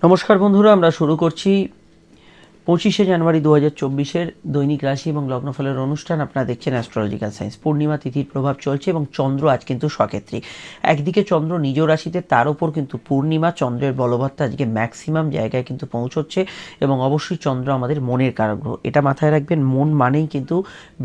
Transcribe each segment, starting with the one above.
নমস্কার বন্ধুরা, আমরা শুরু করছি 25শে জানুয়ারি 2024-এর দৈনিক রাশি এবং লগ্নফলের অনুষ্ঠান। আপনারা দেখছেন অ্যাস্ট্রোলজিক্যাল সায়েন্স। পূর্ণিমা তিথির প্রভাব চলছে এবং চন্দ্র আজ কিন্তু সক্ষেত্রী। একদিকে চন্দ্র নিজ রাশিতে, তার উপর কিন্তু পূর্ণিমা, চন্দ্রের বলবত্তা আজকে ম্যাক্সিমাম জায়গায় কিন্তু পৌঁছচ্ছে এবং অবশ্যই চন্দ্র আমাদের মনের কারক গ্রহ। এটা মাথায় রাখবেন, মন মানেই কিন্তু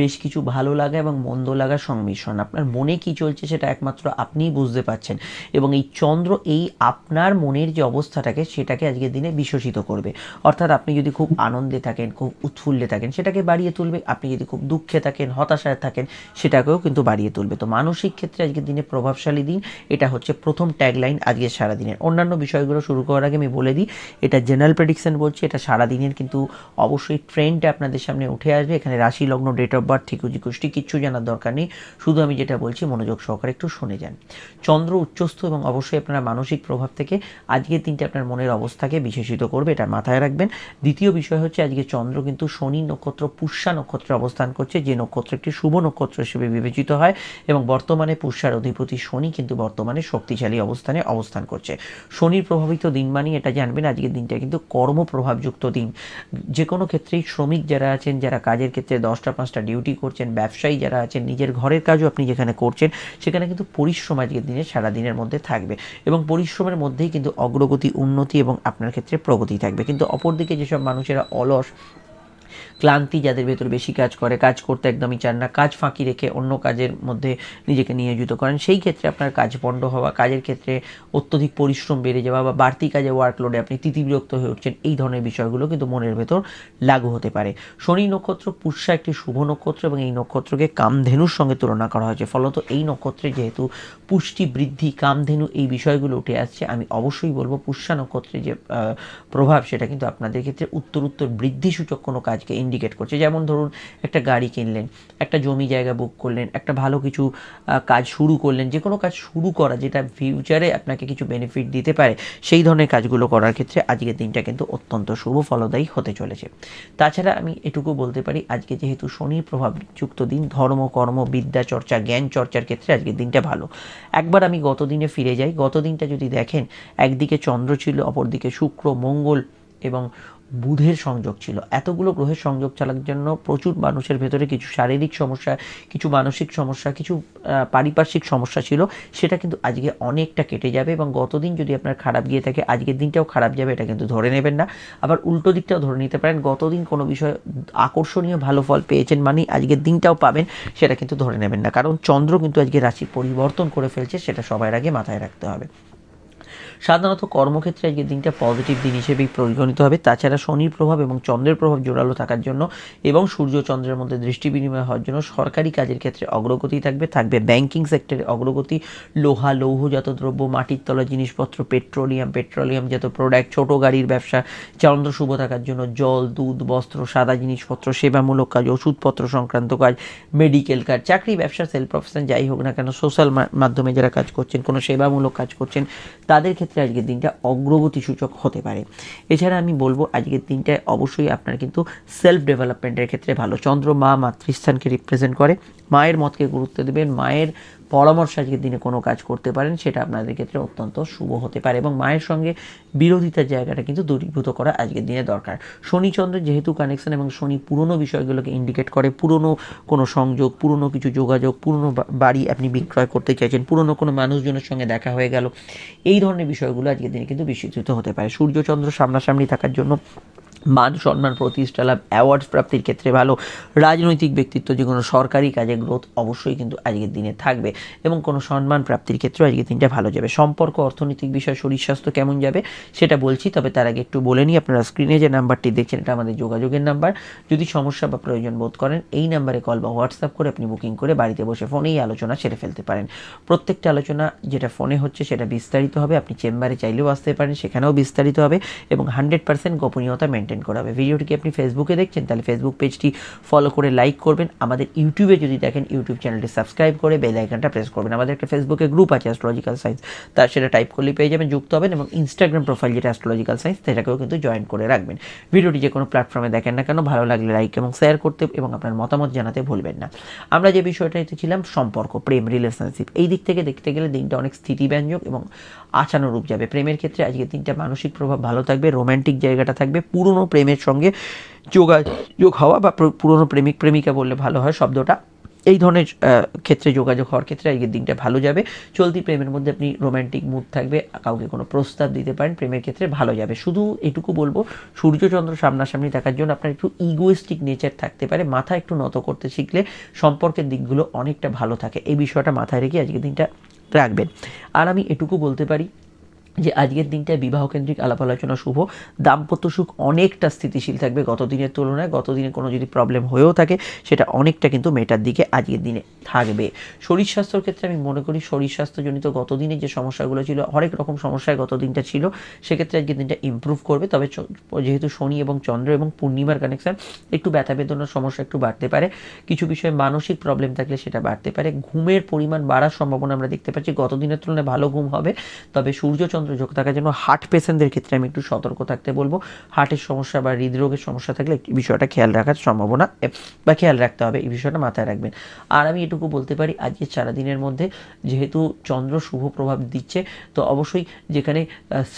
বেশ কিছু ভালো লাগা এবং মন্দ লাগার সংমিশ্রণ। আপনার মনে কি চলছে সেটা একমাত্র আপনিই বুঝতে পারছেন এবং এই চন্দ্র এই আপনার মনের যে অবস্থাটাকে সেটাকে আজকের দিনে বিকশিত করবে। অর্থাৎ আপনি যদি খুব আনন্দে থাকেন, খুব উৎফুল্লে থাকেন, সেটাকে বাড়িয়ে তুলবে। আপনি যদি খুব দুঃখে থাকেন, হতাশায় থাকেন, সেটাকেও কিন্তু বাড়িয়ে তুলবে। তো মানসিক ক্ষেত্রে আজকের দিনে প্রভাবশালী দিন। এটা হচ্ছে প্রথম ট্যাগলাইন আজকের সারাদিনের। অন্যান্য বিষয়গুলো শুরু করার আগে আমি বলে দিই, এটা জেনারেল প্রেডিকশন বলছি, এটা সারাদিনের কিন্তু অবশ্যই ট্রেন্ডটা আপনাদের সামনে উঠে আসবে। এখানে রাশি, লগ্ন, ডেট অফ বার্থ, ঠিকুজি কুষ্টি কিচ্ছু জানার দরকার নেই। শুধু আমি যেটা বলছি মনোযোগ সহকারে একটু শুনে যান। চন্দ্র উচ্চস্থ এবং অবশ্যই আপনার মানসিক প্রভাব থেকে আজকের দিনটা আপনার মনের অবস্থাকে বিশেষিত করবে, এটা মাথায় রাখবেন। দ্বিতীয় বিষয় হচ্ছে আজকে চন্দ্র কিন্তু শনি নক্ষত্র, পুষ্যা নক্ষত্রে অবস্থান করছে, যে নক্ষত্র একটি শুভ নক্ষত্র হিসেবে বিবেচিত হয় এবং বর্তমানে পুষ্যার অধিপতি শনি কিন্তু বর্তমানে শক্তিশালী অবস্থানে অবস্থান করছে। শনির প্রভাবিত দিন মানেই এটা জানবেন আজকের দিনটা কিন্তু কর্মপ্রভাবযুক্ত দিন। যে কোনো ক্ষেত্রেই শ্রমিক যারা আছেন, যারা কাজের ক্ষেত্রে 10টা 5টা ডিউটি করছেন, ব্যবসায়ী যারা আছেন, নিজের ঘরের কাজও আপনি যেখানে করছেন, সেখানে কিন্তু পরিশ্রম আজকের দিনে সারাদিনের মধ্যে থাকবে এবং পরিশ্রমের মধ্যেই কিন্তু অগ্রগতি, উন্নতি এবং আপনার ক্ষেত্রে প্রগতি থাকবে। কিন্তু অপরদিকে যেসব মানুষেরা অলস, ক্লান্তি, যাদের ভেতর বেশি কাজ করে, কাজ করতে একদমই চান না, কাজ ফাঁকি রেখে অন্য কাজের মধ্যে নিজেকে নিয়োজিত করেন, সেই ক্ষেত্রে আপনার কাজ পণ্ড হওয়া, কাজের ক্ষেত্রে অত্যধিক পরিশ্রম বেড়ে যাওয়া বা বাড়তি কাজে ওয়ার্কলোডে আপনি তিতিবিরক্ত হয়ে উঠছেন, এই ধরনের বিষয়গুলো কিন্তু মনের ভেতর লাগু হতে পারে। শনি নক্ষত্র পুষ্যা একটি শুভ নক্ষত্র এবং এই নক্ষত্রকে কামধেনুর সঙ্গে তুলনা করা হয়েছে। ফলত এই নক্ষত্রে যেহেতু পুষ্টি, বৃদ্ধি, কামধেনু এই বিষয়গুলো উঠে আসছে, আমি অবশ্যই বলবো পুষ্যা নক্ষত্রের যে প্রভাব সেটা কিন্তু আপনাদের ক্ষেত্রে উত্তর বৃদ্ধিসূচক কোনো কাজকে ইন্ডিকেট করছে। যেমন ধরুন, একটা গাড়ি কিনলেন, একটা জমি জায়গা বুক করলেন, একটা ভালো কিছু কাজ শুরু করলেন। যে কোনো কাজ শুরু করা যেটা ফিউচারে আপনাকে কিছু বেনিফিট দিতে পারে, সেই ধরনের কাজগুলো করার ক্ষেত্রে আজকের দিনটা কিন্তু অত্যন্ত শুভ ফলদায়ী হতে চলেছে। তাছাড়া আমি এটুকু বলতে পারি, আজকে যেহেতু শনির প্রভাবযুক্ত দিন, ধর্ম, কর্ম, বিদ্যা চর্চা, জ্ঞান চর্চার ক্ষেত্রে আজকের দিনটা ভালো। একবার আমি গত দিনে ফিরে যাই। গত দিনটা যদি দেখেন, একদিকে চন্দ্র ছিল, অপরদিকে শুক্র, মঙ্গল এবং বুধের সংযোগ ছিল। এতগুলো গ্রহের সংযোগ চালার জন্য প্রচুর মানুষের ভেতরে কিছু শারীরিক সমস্যা, কিছু মানসিক সমস্যা, কিছু পারিপার্শ্বিক সমস্যা ছিল, সেটা কিন্তু আজকে অনেকটা কেটে যাবে এবং গতদিন যদি আপনার খারাপ গিয়ে থাকে, আজকের দিনটাও খারাপ যাবে, এটা কিন্তু ধরে নেবেন না। আবার উল্টো দিকটাও ধরে নিতে পারেন, গতদিন কোনো বিষয়ে আকর্ষণীয় ভালো ফল পেয়েছেন মানে আজকের দিনটাও পাবেন, সেটা কিন্তু ধরে নেবেন না। কারণ চন্দ্র কিন্তু আজকে রাশি পরিবর্তন করে ফেলছে, সেটা সবার আগে মাথায় রাখতে হবে। সাধারণত কর্মক্ষেত্রে আজকের দিনটা পজিটিভ দিন হিসেবেই পরিগণিত হবে। তাছাড়া শনির প্রভাব এবং চন্দ্রের প্রভাব জোরালো থাকার জন্য এবং সূর্য চন্দ্রের মধ্যে দৃষ্টি বিনিময় হওয়ার জন্য সরকারি কাজের ক্ষেত্রে অগ্রগতি থাকবে ব্যাংকিং সেক্টরে অগ্রগতি, লোহা, লৌহজাত দ্রব্য, মাটির তলা জিনিসপত্র, পেট্রোলিয়ামজাত প্রোডাক্ট, ছোট গাড়ির ব্যবসা, চন্দ্র শুভ থাকার জন্য জল, দুধ, বস্ত্র, সাদা জিনিসপত্র, সেবামূলক কাজ, ওষুধপত্র সংক্রান্ত কাজ, মেডিকেল কাজ, চাকরি, ব্যবসা, সেলফ প্রফেশন যাই হোক না কেন, সোশ্যাল মাধ্যমে যারা কাজ করছেন, কোনো সেবামূলক কাজ করছেন, তাদের ক্ষেত্রে আজকের দিনটা অগ্রগতি সূচক হতে পারে। এছাড়া আমি বলবো আজকের দিনটায় অবশ্যই আপনার কিন্তু সেলফ ডেভেলপমেন্টের ক্ষেত্রে ভালো। চন্দ্র মাতৃস্থানকে রিপ্রেজেন্ট করে, মায়ের মতকে গুরুত্ব দেবেন, মায়ের পরামর্শ আজকের দিনে কোনো কাজ করতে পারেন, সেটা আপনাদের ক্ষেত্রে অত্যন্ত শুভ হতে পারে এবং মায়ের সঙ্গে বিরোধিতার জায়গাটা কিন্তু দূরীভূত করা আজকের দিনে দরকার। শনি চন্দ্রের যেহেতু কানেকশন এবং শনি পুরনো বিষয়গুলোকে ইন্ডিকেট করে, পুরনো কোনো সংযোগ, পুরনো কিছু যোগাযোগ, পুরনো বাড়ি আপনি বিক্রয় করতে চাইছেন, পুরনো কোনো মানুষজনের সঙ্গে দেখা হয়ে গেল, এই ধরনের বিষয়গুলো আজকের দিনে কিন্তু বিস্তৃত হতে পারে। সূর্যচন্দ্র সামনাসামনি থাকার জন্য মান সম্মান, প্রতিষ্ঠা লাভ, অ্যাওয়ার্ডস প্রাপ্তির ক্ষেত্রে ভালো। রাজনৈতিক ব্যক্তিত্ব, যে কোনো সরকারি কাজে গ্রোথ অবশ্যই কিন্তু আজকের দিনে থাকবে এবং কোনো সম্মান প্রাপ্তির ক্ষেত্রে আজকের দিনটা ভালো যাবে। সম্পর্ক, অর্থনৈতিক বিষয়, শরীর স্বাস্থ্য কেমন যাবে সেটা বলছি, তবে তার আগে একটু বলে নিই, আপনারা স্ক্রিনে যে নাম্বারটি দেখছেন এটা আমাদের যোগাযোগের নাম্বার। যদি সমস্যা বা প্রয়োজন বোধ করেন, এই নাম্বারে কল বা হোয়াটসঅ্যাপ করে আপনি বুকিং করে বাড়িতে বসে ফোনেই আলোচনা সেরে ফেলতে পারেন। প্রত্যেকটা আলোচনা যেটা ফোনে হচ্ছে সেটা বিস্তারিত হবে, আপনি চেম্বারে চাইলেও আসতে পারেন, সেখানেও বিস্তারিত হবে এবং 100% গোপনীয়তা মেনটেন মেনটেন করা হবে। ভিডিওটিকে আপনি ফেসবুকে দেখছেন তাহলে ফেসবুক পেজটি ফলো করে লাইক করবেন, আমাদের ইউটিউবে যদি দেখেন ইউটিউব চ্যানেলটি সাবস্ক্রাইব করে বেল আইকনটা প্রেস করবেন। আমাদের একটা ফেসবুকে গ্রুপ আছে অ্যাস্ট্রোলজিক্যাল সায়েন্স, তার সেটা টাইপ করলেই পেয়ে যাবেন, যুক্ত হবেন, এবং ইনস্টাগ্রাম প্রোফাইল যেটা অ্যাস্ট্রোলজিক্যাল সায়েন্স সেটাকেও কিন্তু জয়েন করে রাখবেন। ভিডিওটি যে কোনো প্ল্যাটফর্মে দেখেন না কেন ভালো লাগলে লাইক এবং শেয়ার করতে এবং আপনার মতামত জানাতে ভুলবেন না। আমরা যে বিষয়টাতে ছিলাম সম্পর্ক, প্রেম, রিলেশনশিপ, এই দিক থেকে দেখতে গেলে দিনটা অনেক স্থিতিব্যঞ্জক এবং আশানুরূপ যাবে। প্রেমের ক্ষেত্রে আজকের দিনটা মানসিক প্রভাব ভালো থাকবে, রোম্যান্টিক জায়গাটা থাকবে, পুরনো প্রেমের সঙ্গে যোগাযোগ হওয়া বা পুরনো প্রেমিক প্রেমিকা বললে ভালো হয় শব্দটা, এই ধরনের ক্ষেত্রে যোগাযোগ হওয়ার ক্ষেত্রে আজকের দিনটা ভালো যাবে। চলতি প্রেমের মধ্যে আপনি রোম্যান্টিক মুড থাকবে, কাউকে কোনো প্রস্তাব দিতে পারেন, প্রেমের ক্ষেত্রে ভালো যাবে। শুধু এটুকু বলবো, সূর্যচন্দ্র সামনাসামনি থাকার জন্য আপনার একটু ইগোয়েস্টিক নেচার থাকতে পারে, মাথা একটু নত করতে শিখলে সম্পর্কের দিকগুলো অনেকটা ভালো থাকে, এই বিষয়টা মাথায় রেখে আজকের দিনটা রাখবেন। আর আমি এটুকু বলতে পারি যে আজকের দিনটায় বিবাহকেন্দ্রিক আলাপ আলোচনা শুভ, দাম্পত্য সুখ অনেকটা স্থিতিশীল থাকবে গত দিনের তুলনায়। গত দিনে কোনো যদি প্রবলেম হয়েও থাকে সেটা অনেকটা কিন্তু মেটার দিকে আজকের দিনে থাকবে। শরীর স্বাস্থ্যের ক্ষেত্রে আমি মনে করি শরীর স্বাস্থ্যজনিত গত দিনের যে সমস্যাগুলো ছিল, হরেক রকম সমস্যায় গত দিনটা ছিল, সেক্ষেত্রে আজকের দিনটা ইমপ্রুভ করবে। তবে যেহেতু শনি এবং চন্দ্র এবং পূর্ণিমার কানেকশান, একটু ব্যথা বেদনার সমস্যা একটু বাড়তে পারে, কিছু বিষয়ে মানসিক প্রবলেম থাকলে সেটা বাড়তে পারে। ঘুমের পরিমাণ বাড়ার সম্ভাবনা আমরা দেখতে পাচ্ছি, গত দিনের তুলনায় ভালো ঘুম হবে। তবে সূর্যচন্দ্র যোগ থাকার জন্য হার্ট পেশেন্টদের ক্ষেত্রে আমি একটু সতর্ক থাকতে বলবো। হার্টের সমস্যা বা হৃদরোগের সমস্যা থাকলে এই বিষয়টা খেয়াল রাখার সম্ভাবনা বা খেয়াল রাখতে হবে, এই বিষয়টা মাথায় রাখবেন। আর আমি এটুকু বলতে পারি আজকে সারাদিনের মধ্যে যেহেতু চন্দ্র শুভ প্রভাব দিচ্ছে, তো অবশ্যই যেখানে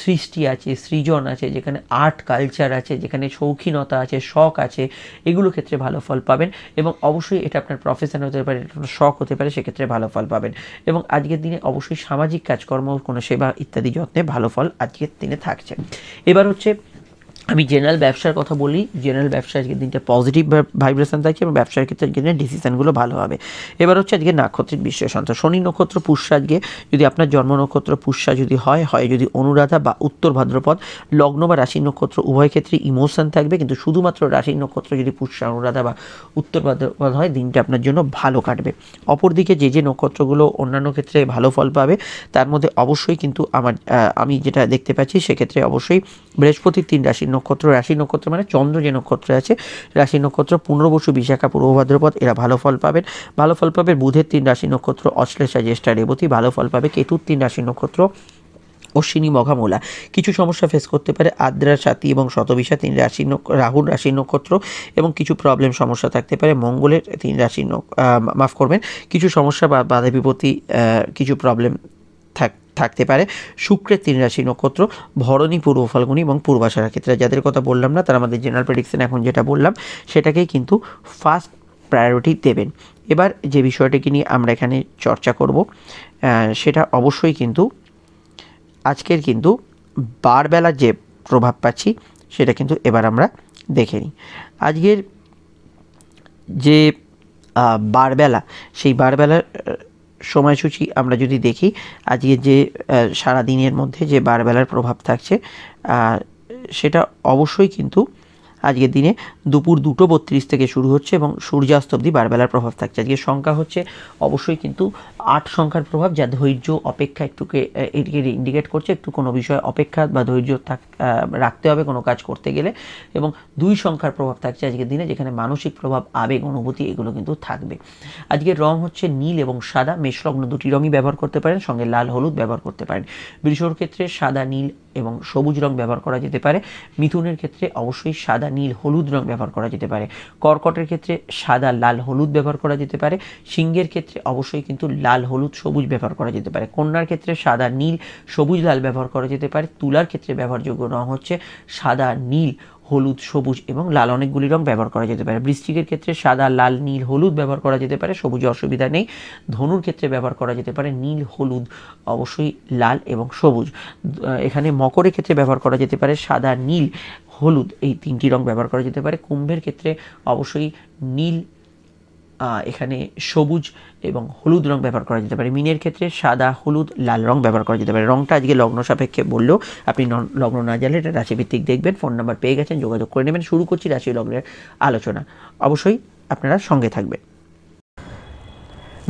সৃষ্টি আছে, সৃজন আছে, যেখানে আর্ট কালচার আছে, যেখানে শৌখিনতা আছে, শখ আছে, এগুলো ক্ষেত্রে ভালো ফল পাবেন। এবং অবশ্যই এটা আপনার প্রফেশন হতে পারে, এটা আপনার শখ হতে পারে, সেক্ষেত্রে ভালো ফল পাবেন। এবং আজকের দিনে অবশ্যই সামাজিক কাজকর্ম, কোনো সেবা ইত্যাদি যত্নে ভালো ফল আজকের দিনে থাকছে। এবার হচ্ছে আমি জেনারেল ব্যবসার কথা বলি। জেনারেল ব্যবসা আজকের দিনটা পজিটিভ ভাইব্রেশন থাকছে এবং ব্যবসার ক্ষেত্রে আজকের দিনে ডিসিশনগুলো ভালো হবে। এবার হচ্ছে আজকে নাক্ষত্রিক বিশ্লেষণ। তো শনি নক্ষত্র পুষ্যা, আজকে যদি আপনার জন্ম নক্ষত্র পুষ্যা যদি হয় যদি অনুরাধা বা উত্তর ভাদ্রপদ, লগ্ন বা রাশি নক্ষত্র উভয় ক্ষেত্রে ইমোশন থাকবে, কিন্তু শুধুমাত্র রাশি নক্ষত্র যদি পুষ্যা, অনুরাধা বা উত্তর ভাদ্রপদ হয় দিনটা আপনার জন্য ভালো কাটবে। অপরদিকে যে নক্ষত্রগুলো অন্যান্য ক্ষেত্রে ভালো ফল পাবে তার মধ্যে অবশ্যই কিন্তু আমি যেটা দেখতে পাচ্ছি সেক্ষেত্রে অবশ্যই বৃহস্পতির 3 রাশির নক্ষত্র, রাশি নক্ষত্র মানে চন্দ্র যে নক্ষত্রে আছে, রাশি নক্ষত্র পুনর্বসু, বিশাখা, পূর্ব ভাদ্রপদ, এরা ভালো ফল পাবেন। ভালো ফল পাবে বুধের 3 রাশি নক্ষত্র, অশ্লেষা, জ্যেষ্ঠা, রেবতী, ভালো ফল পাবে। কেতুর 3 রাশি নক্ষত্র, অশ্বিনী, মঘা, মূলা, কিছু সমস্যা ফেস করতে পারে। আদ্রা, স্বাতী এবং শতবিশা 3 রাশি, রাহুর রাশি নক্ষত্র, এবং কিছু প্রবলেম সমস্যা থাকতে পারে। মঙ্গলের 3 রাশি, মাফ করবেন, কিছু সমস্যা বা বাধা বিপত্তি, কিছু প্রবলেম থাকতে পারে। শুক্রের 3 রাশি নক্ষত্র, ভরণী, পূর্ব ফাল্গুনী এবং পূর্বাষাঢ়া ক্ষেত্রে যাদের কথা বললাম না, তারা আমাদের জেনারেল প্রেডিকশন এখন যেটা বললাম সেটাকেই কিন্তু ফার্স্ট প্রায়োরিটি দেবেন। এবার যে বিষয়টাকে নিয়ে আমরা এখানে চর্চা করব সেটা অবশ্যই কিন্তু আজকের কিন্তু বারবেলার যে প্রভাব পাচ্ছি সেটা কিন্তু এবার আমরা দেখে নিই। আজকের যে বারবেলা, সেই বারবেলার সময়সূচি আমরা যদি দেখি, আজকে যে সারাদিনের মধ্যে যে বারবেলার প্রভাব থাকছে সেটা অবশ্যই কিন্তু আজকের দিনে দুপুর 2:32 থেকে শুরু হচ্ছে এবং সূর্যাস্ত অবধি বারবেলার প্রভাব থাকছে। আজকের সংখ্যা হচ্ছে অবশ্যই কিন্তু 8 সংখ্যার প্রভাব, যা ধৈর্য অপেক্ষা এটিকে ইন্ডিকেট করছে। একটু কোনো বিষয়ে অপেক্ষা বা ধৈর্য রাখতে হবে কোনো কাজ করতে গেলে। এবং 2 সংখ্যার প্রভাব থাকছে আজকের দিনে, যেখানে মানসিক প্রভাব, আবেগ, অনুভূতি এগুলো কিন্তু থাকবে। আজকের রং হচ্ছে নীল এবং সাদা। মেষলগ্ন দুটি রঙই ব্যবহার করতে পারেন, সঙ্গে লাল হলুদ ব্যবহার করতে পারেন। বৃষর ক্ষেত্রে সাদা, নীল এবং সবুজ রং ব্যবহার করা যেতে পারে। মিথুনের ক্ষেত্রে অবশ্যই সাদা, নীল, হলুদ রং ব্যবহার করা যেতে পারে। কর্কটের ক্ষেত্রে সাদা, লাল, হলুদ ব্যবহার করা যেতে পারে। সিংহের ক্ষেত্রে অবশ্যই কিন্তু লাল, হলুদ, সবুজ ব্যবহার করা যেতে পারে। কন্যার ক্ষেত্রে সাদা, নীল, সবুজ, লাল ব্যবহার করা যেতে পারে। তুলার ক্ষেত্রে ব্যবহারযোগ্য রং হচ্ছে সাদা, নীল, হলুদ, সবুজ এবং লাল, অনেকগুলি রং ব্যবহার করা যেতে পারে। বৃশ্চিকের ক্ষেত্রে সাদা, লাল, নীল, হলুদ ব্যবহার করা যেতে পারে, সবুজে অসুবিধা নেই। ধনুর ক্ষেত্রে ব্যবহার করা যেতে পারে নীল, হলুদ, অবশ্যই লাল এবং সবুজ। এখানে মকরের ক্ষেত্রে ব্যবহার করা যেতে পারে সাদা, নীল, হলুদ, এই 3টি রং ব্যবহার করা যেতে পারে। কুম্ভের ক্ষেত্রে অবশ্যই নীল, এখানে সবুজ এবং হলুদ রং ব্যবহার করা যেতে পারে। মীনের ক্ষেত্রে সাদা, হলুদ, লাল রং ব্যবহার করা যেতে পারে। রংটা আজকে লগ্ন সাপেক্ষে বললেও আপনি লগ্ন না জানলে এটা রাশিভিত্তিক দেখবেন। ফোন নাম্বার পেয়ে গেছেন, যোগাযোগ করে নেবেন। শুরু করছি রাশি লগ্নের আলোচনা, অবশ্যই আপনারা সঙ্গে থাকবেন।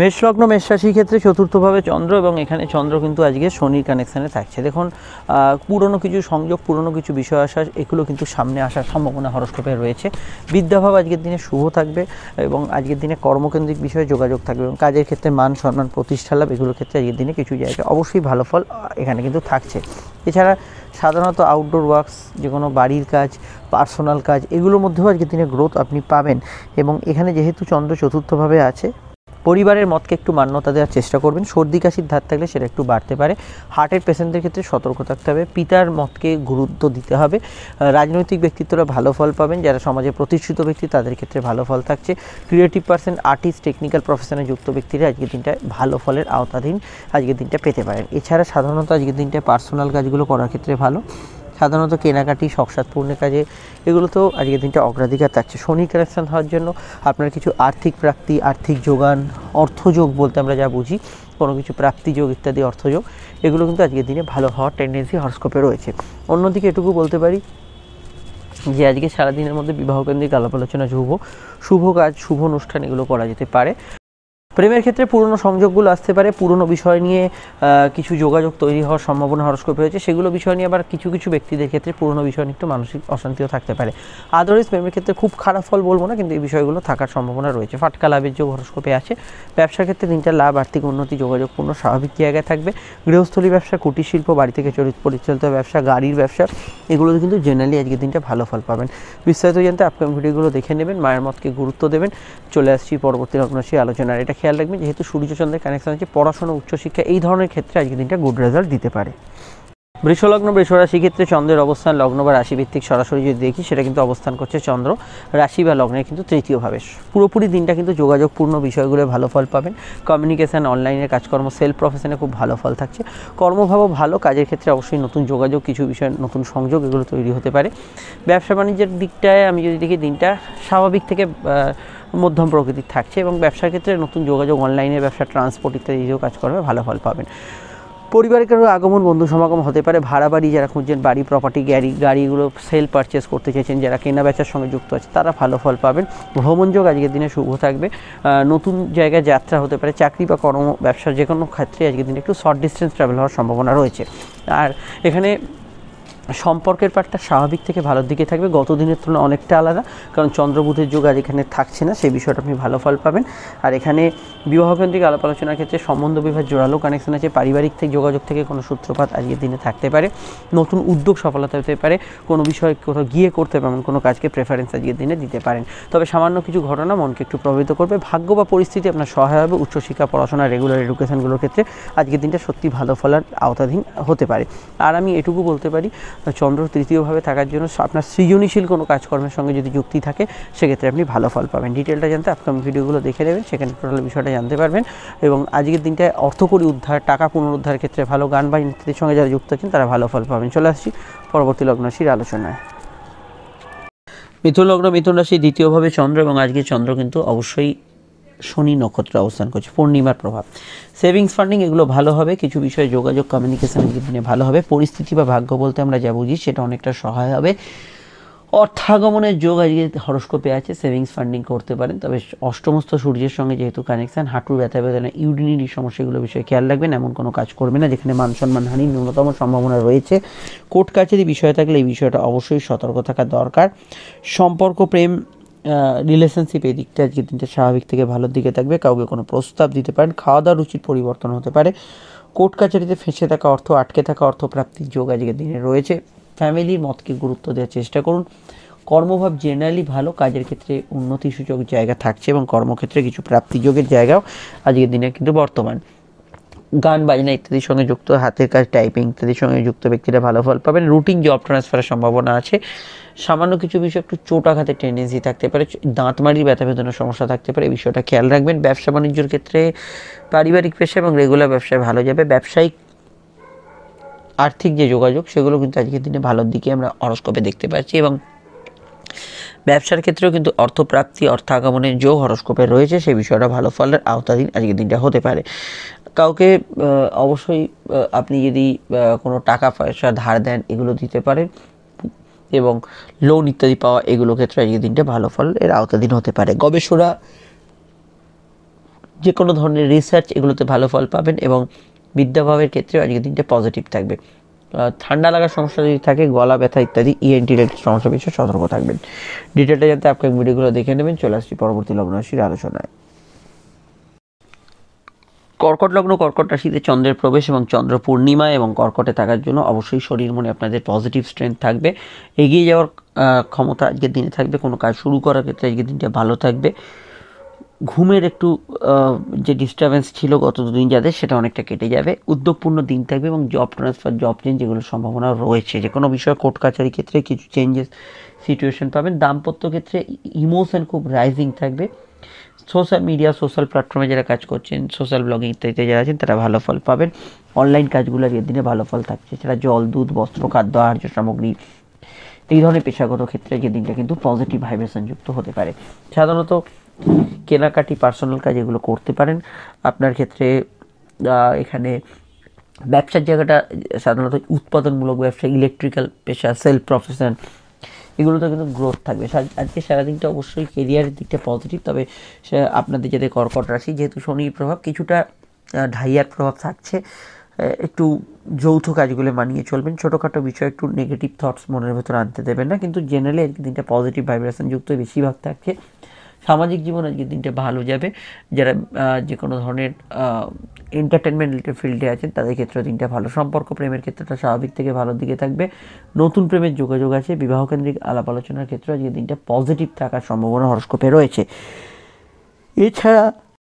মেষ লগ্ন মেষ রাশির ক্ষেত্রে চতুর্থভাবে চন্দ্র এবং এখানে চন্দ্র কিন্তু আজকে শনির কানেকশানে থাকছে। দেখুন পুরনো কিছু সংযোগ, পুরনো কিছু বিষয় আসা, এগুলো কিন্তু সামনে আসার সম্ভাবনা হরস্কোপে রয়েছে। বিদ্যাভাব আজকের দিনে শুভ থাকবে এবং আজকের দিনে কর্মকেন্দ্রিক বিষয়ে যোগাযোগ থাকবে এবং কাজের ক্ষেত্রে মান সম্মান প্রতিষ্ঠা লাভ, এগুলোর ক্ষেত্রে আজকের দিনে কিছু জায়গায় অবশ্যই ভালো ফল এখানে কিন্তু থাকছে। এছাড়া সাধারণত আউটডোর ওয়ার্কস, যে কোনো বাড়ির কাজ, পার্সোনাল কাজ, এগুলোর মধ্যেও আজকের দিনে গ্রোথ আপনি পাবেন। এবং এখানে যেহেতু চন্দ্র চতুর্থভাবে আছে, পরিবারের মতকে একটু মান্যতা দেওয়ার চেষ্টা করবেন। সর্দি কাশির ধার থাকলে সেটা একটু বাড়তে পারে। হার্টের পেশেন্টদের ক্ষেত্রে সতর্ক থাকতে হবে। পিতার মতকে গুরুত্ব দিতে হবে। রাজনৈতিক ব্যক্তিত্বরা ভালো ফল পাবেন। যারা সমাজে প্রতিষ্ঠিত ব্যক্তি তাদের ক্ষেত্রে ভালো ফল থাকছে। ক্রিয়েটিভ পার্সন, আর্টিস্ট, টেকনিক্যাল প্রফেশনে যুক্ত ব্যক্তিরা আজকের দিনটা ভালো ফলের আওতাধীন আজকের দিনটা পেতে পারেন। এছাড়া সাধারণত আজকের দিনটা পার্সোনাল কাজগুলো করার ক্ষেত্রে ভালো। সাধারণত কেনাকাটি, শখসাদ পূর্ণের কাজে এগুলোতেও আজকের দিনটা অগ্রাধিকার থাকছে। শনি কানেকশন হওয়ার জন্য আপনার কিছু আর্থিক প্রাপ্তি, আর্থিক যোগান, অর্থযোগ বলতে আমরা যা বুঝি, কোনো কিছু প্রাপ্তিযোগ ইত্যাদি অর্থযোগ, এগুলো কিন্তু আজকের দিনে ভালো হওয়ার টেন্ডেন্সি হরস্কোপে রয়েছে। অন্যদিকে এটুকু বলতে পারি যে আজকে সারাদিনের মধ্যে বিবাহকেন্দ্রিক আলাপ আলোচনা, শুভ কাজ, শুভ অনুষ্ঠান এগুলো করা যেতে পারে। প্রেমের ক্ষেত্রে পুরনো সংযোগগুলো আসতে পারে। পুরনো বিষয় নিয়ে কিছু যোগাযোগ তৈরি হওয়ার সম্ভাবনা হরস্কোপে হয়েছে। সেগুলো বিষয় নিয়ে আবার কিছু কিছু ব্যক্তিদের ক্ষেত্রে পুরনো বিষয় নিয়ে একটু মানসিক অশান্তিও থাকতে পারে। আদারওয়াইজ প্রেমের ক্ষেত্রে খুব খারাপ ফল বলবো না, কিন্তু এই বিষয়গুলো থাকার সম্ভাবনা রয়েছে। ফাটকা লাভের যোগ হরস্কোপে আছে। ব্যবসার ক্ষেত্রে দিনটা লাভ, আর্থিক উন্নতি, যোগাযোগপূর্ণ স্বাভাবিক জায়গায় থাকবে। গৃহস্থলী ব্যবসা, কুটির শিল্প, বাড়ি থেকে পরিচালিত ব্যবসা, গাড়ির ব্যবসা, এগুলোতে কিন্তু জেনারেলি আজকের দিনটা ভালো ফল পাবেন। বিস্তারিত জানতে আপকামিং ভিডিওগুলো দেখে নেবেন। মায়ের মতকে গুরুত্ব দেবেন। চলে আসছি পরবর্তী লগ্নরাশি আলোচনার। এটা খেয়াল রাখবেন, যেহেতু সূর্যচন্দ্রের কানেকশন আছে, পড়াশোনা, উচ্চশিক্ষা এই ধরনের ক্ষেত্রে আজকের দিনটা গুড রেজাল্ট দিতে পারে। বৃষলগ্ন বৃষ রাশি ক্ষেত্রে চন্দ্রের অবস্থান লগ্ন বা রাশি ভিত্তিক সরাসরি যদি দেখি, সেটা কিন্তু অবস্থান করছে চন্দ্র রাশি বা লগ্নের কিন্তু তৃতীয়ভাবে। পুরোপুরি দিনটা কিন্তু যোগাযোগপূর্ণ বিষয়গুলো ভালো ফল পাবেন। কমিউনিকেশান, অনলাইনের কাজকর্ম, সেলফ প্রফেশনে খুব ভালো ফল থাকছে। কর্মভাবও ভালো। কাজের ক্ষেত্রে অবশ্যই নতুন যোগাযোগ, কিছু বিষয় নতুন সংযোগ এগুলো তৈরি হতে পারে। ব্যবসা বাণিজ্যের দিকটায় আমি যদি দেখি, দিনটা স্বাভাবিক থেকে মধ্যম প্রকৃতির থাকছে এবং ব্যবসার ক্ষেত্রে নতুন যোগাযোগ, অনলাইনের ব্যবসা, ট্রান্সপোর্ট ইত্যাদি কাজ করবে, ভালো ফল পাবেন। পরিবারের কারো আগমন, বন্ধু সমাগম হতে পারে। ভাড়া বাড়ি যারা খুঁজছেন, বাড়ি, প্রপার্টি, গাড়িগুলো সেল পারচেস করতে চাইছেন, যারা কেনা বেচার সঙ্গে যুক্ত আছে, তারা ভালো ফল পাবেন। ভ্রমণ যোগ আজকের দিনে শুভ থাকবে। নতুন জায়গায় যাত্রা হতে পারে। চাকরি বা কর্ম, ব্যবসার যে কোনো ক্ষেত্রে আজকের দিনে একটু শর্ট ডিস্টেন্স ট্রাভেল হওয়ার সম্ভাবনা রয়েছে। আর এখানে সম্পর্কের পার্টটা স্বাভাবিক থেকে ভালোর দিকে থাকবে। গত দিনের তুলনায় অনেকটা আলাদা, কারণ চন্দ্রবুধের যোগ আর এখানে থাকছে না, সেই বিষয়টা আপনি ভালো ফল পাবেন। আর এখানে বিবাহকেন্দ্রিক আলাপ আলোচনার ক্ষেত্রে সম্বন্ধ বিভাগ জোরালো কানেকশন আছে। পারিবারিক থেকে যোগাযোগ থেকে কোনো সূত্রপাত আজকের দিনে থাকতে পারে। নতুন উদ্যোগ সফলতা হতে পারে। কোনো বিষয় কোথাও গিয়ে করতে পারবেন, কোনো কাজকে প্রেফারেন্স আজকের দিনে দিতে পারেন। তবে সামান্য কিছু ঘটনা মনকে একটু প্রভাবিত করবে। ভাগ্য বা পরিস্থিতি আপনার সহায় হবে। উচ্চশিক্ষা, পড়াশোনা, রেগুলার এডুকেশনগুলোর ক্ষেত্রে আজকের দিনটা সত্যি ভালো ফলার আওতাধীন হতে পারে। আর আমি এটুকু বলতে পারি, চন্দ্র তৃতীয়ভাবে থাকার জন্য আপনার সৃজনশীল কোনো কাজকর্মের সঙ্গে যদি যুক্তি থাকে, সেক্ষেত্রে আপনি ভালো ফল পাবেন। ডিটেলটা জানতে আপকামিং ভিডিওগুলো দেখে নেবেন, সেখানে টোটাল বিষয়টা জানতে পারবেন। এবং আজকের দিনটায় অর্থকরী উদ্ধার, টাকা পুনরুদ্ধারের ক্ষেত্রে ভালো। গান বা ইত্যাদির সঙ্গে যারা যুক্ত আছেন তারা ভালো ফল পাবেন। চলে আসছি পরবর্তী লগ্নরাশির আলোচনায়। মিথুন লগ্ন মিথুন রাশি দ্বিতীয়ভাবে চন্দ্র এবং আজকে চন্দ্র কিন্তু অবশ্যই শনি নক্ষত্র অবস্থান করছে, পূর্ণিমার প্রভাব। সেভিংস ফান্ডিং এগুলো ভালো হবে। কিছু বিষয়ে যোগাযোগ, কমিউনিকেশন আজকের দিনে ভালো হবে। পরিস্থিতি বা ভাগ্য বলতে আমরা যা বুঝি, সেটা অনেকটা সহায় হবে। অর্থাগমনের যোগ আজকে হরস্কোপে আছে। সেভিংস ফান্ডিং করতে পারেন। তবে অষ্টমস্থ সূর্যের সঙ্গে যেহেতু কানেকশান, হাঁটুর ব্যথা বেদনা, ইউরিনারি সমস্যাগুলো বিষয়ে খেয়াল রাখবেন। এমন কোনো কাজ করবে না যেখানে মান সম্মান হানির ন্যূনতম সম্ভাবনা রয়েছে। কোর্ট কাছারি বিষয় থাকলে এই বিষয়টা অবশ্যই সতর্ক থাকা দরকার। সম্পর্ক, প্রেম, রিলেশনশিপ, এই দিকটা আজকের দিনটা স্বাভাবিক থেকে ভালোর দিকে থাকবে। কাউকে কোনো প্রস্তাব দিতে পারেন। খাওয়া দাওয়ার রুচির পরিবর্তন হতে পারে। কোর্ট কাছারিতে ফেঁসে থাকা অর্থ, আটকে থাকা অর্থ প্রাপ্তির যোগ আজকের দিনে রয়েছে। ফ্যামিলির মতকে গুরুত্ব দেওয়ার চেষ্টা করুন। কর্মভাব জেনারেলি ভালো। কাজের ক্ষেত্রে উন্নতি সূচক জায়গা থাকছে এবং কর্মক্ষেত্রে কিছু প্রাপ্তিযোগের জায়গাও আজকের দিনে কিন্তু বর্তমান। গান বাজনা ইত্যাদির সঙ্গে যুক্ত, হাতের কাজ, টাইপিং ইত্যাদির সঙ্গে যুক্ত ব্যক্তিরা ভালো ফল পাবেন। রুটিন জব ট্রান্সফারের সম্ভাবনা আছে। সামান্য কিছু বিষয় একটু চোটাঘাতের টেন্ডেন্সি থাকতে পারে। দাঁতমাড়ির ব্যথা বেদনার সমস্যা থাকতে পারে, এই বিষয়টা খেয়াল রাখবেন। ব্যবসা বাণিজ্যের ক্ষেত্রে পারিবারিক পেশা এবং রেগুলার ব্যবসায় ভালো যাবে। ব্যবসায়িক আর্থিক যে যোগাযোগ, সেগুলো কিন্তু আজকের দিনে ভালোর দিকে আমরা হরস্কোপে দেখতে পাচ্ছি। এবং ব্যবসার ক্ষেত্রেও কিন্তু অর্থপ্রাপ্তি, অর্থ আগমনের যোগ হরস্কোপে রয়েছে। সেই বিষয়টা ভালো ফলের আওতাধীন আজকের দিনটা হতে পারে। কাউকে অবশ্যই আপনি যদি কোনো টাকা পয়সা ধার দেন, এগুলো দিতে পারেন এবং লোন ইত্যাদি পাওয়া, এগুলো ক্ষেত্রে আজকের দিনটা ভালো ফল এর আওতাধীন হতে পারে। গবেষকরা যে কোনো ধরনের রিসার্চ এগুলোতে ভালো ফল পাবেন এবং বিদ্যাভাবের ক্ষেত্রে আজকের দিনটা পজিটিভ থাকবে। ঠান্ডা লাগার সমস্যা যদি থাকে, গলা ব্যথা ইত্যাদি ইএনটি রিলেটেড সমস্যা বিষয়ে সতর্ক থাকবেন। ডিটেলটা জানতে আপকামিং ভিডিওগুলো দেখে নেবেন। চলে আসছি পরবর্তী লগ্ন রাশির আলোচনায়। কর্কট লগ্ন, কর্কট রাশিতে চন্দ্রের প্রবেশ এবং চন্দ্র পূর্ণিমা এবং কর্কটে থাকার জন্য অবশ্যই শরীর মনে আপনাদের পজিটিভ স্ট্রেংথ থাকবে, এগিয়ে যাওয়ার ক্ষমতা আজকের দিনে থাকবে। কোনো কাজ শুরু করার ক্ষেত্রে আজকের দিনটা ভালো থাকবে। ঘুমের একটু যে ডিস্টারবেন্স ছিল গত দুদিন যাদের, সেটা অনেকটা কেটে যাবে। উদ্যোগপূর্ণ দিন থাকবে এবং জব ট্রান্সফার, জব চেঞ্জ এগুলোর সম্ভাবনা রয়েছে। যে কোনো বিষয়ে কোর্ট কাছারি ক্ষেত্রে কিছু চেঞ্জেস সিচুয়েশন পাবেন। দাম্পত্য ক্ষেত্রে ইমোশন খুব রাইজিং থাকবে। সোশ্যাল মিডিয়া, সোশ্যাল প্ল্যাটফর্মে যারা কাজ করছেন, সোশ্যাল ব্লগিং ইত্যাদিতে যারা আছেন তারা ভালো ফল পাবেন। অনলাইন কাজগুলো আজকের দিনে ভালো ফল থাকছে। এছাড়া জল, দুধ, বস্ত্র, খাদ্য, আহার্য সামগ্রী এই ধরনের পেশাগত ক্ষেত্রে যে দিনটা কিন্তু পজিটিভ ভাইব্রেশন যুক্ত হতে পারে। সাধারণত কেনাকাটি, পার্সোনাল কাজ এগুলো করতে পারেন। আপনার ক্ষেত্রে এখানে ব্যবসার জায়গাটা সাধারণত উৎপাদনমূলক ব্যবসা, ইলেকট্রিক্যাল পেশা, সেলফ প্রফেশন এগুলোতে কিন্তু গ্রোথ থাকবে। আজকে সারাদিনটা অবশ্যই কেরিয়ারের দিকটা পজিটিভ। তবে আপনাদের যাদের কর্কট রাশি, যেহেতু শনির প্রভাব কিছুটা ঢাইয়ার প্রভাব থাকছে, একটু যৌথ কাজগুলো মানিয়ে চলবেন। ছোটোখাটো বিষয় একটু নেগেটিভ থটস মনের ভেতর আনতে দেবেন না, কিন্তু জেনারেলি আজকে দিনটা পজিটিভ ভাইব্রেশন যুক্ত বেশিরভাগ থাকছে। সামাজিক জীবন আজকের দিনটা ভালো যাবে। যারা যে কোনো ধরনের এন্টারটেনমেন্ট রিলেটেড ফিল্ডে আছেন তাদের ক্ষেত্রে দিনটা ভালো। সম্পর্ক, প্রেমের ক্ষেত্রটা স্বাভাবিক থেকে ভালোর দিকে থাকবে। নতুন প্রেমের যোগাযোগ আছে। বিবাহকেন্দ্রিক আলাপ আলোচনার ক্ষেত্রে আজকের দিনটা পজিটিভ থাকার সম্ভাবনা হরস্কোপে রয়েছে। এছাড়া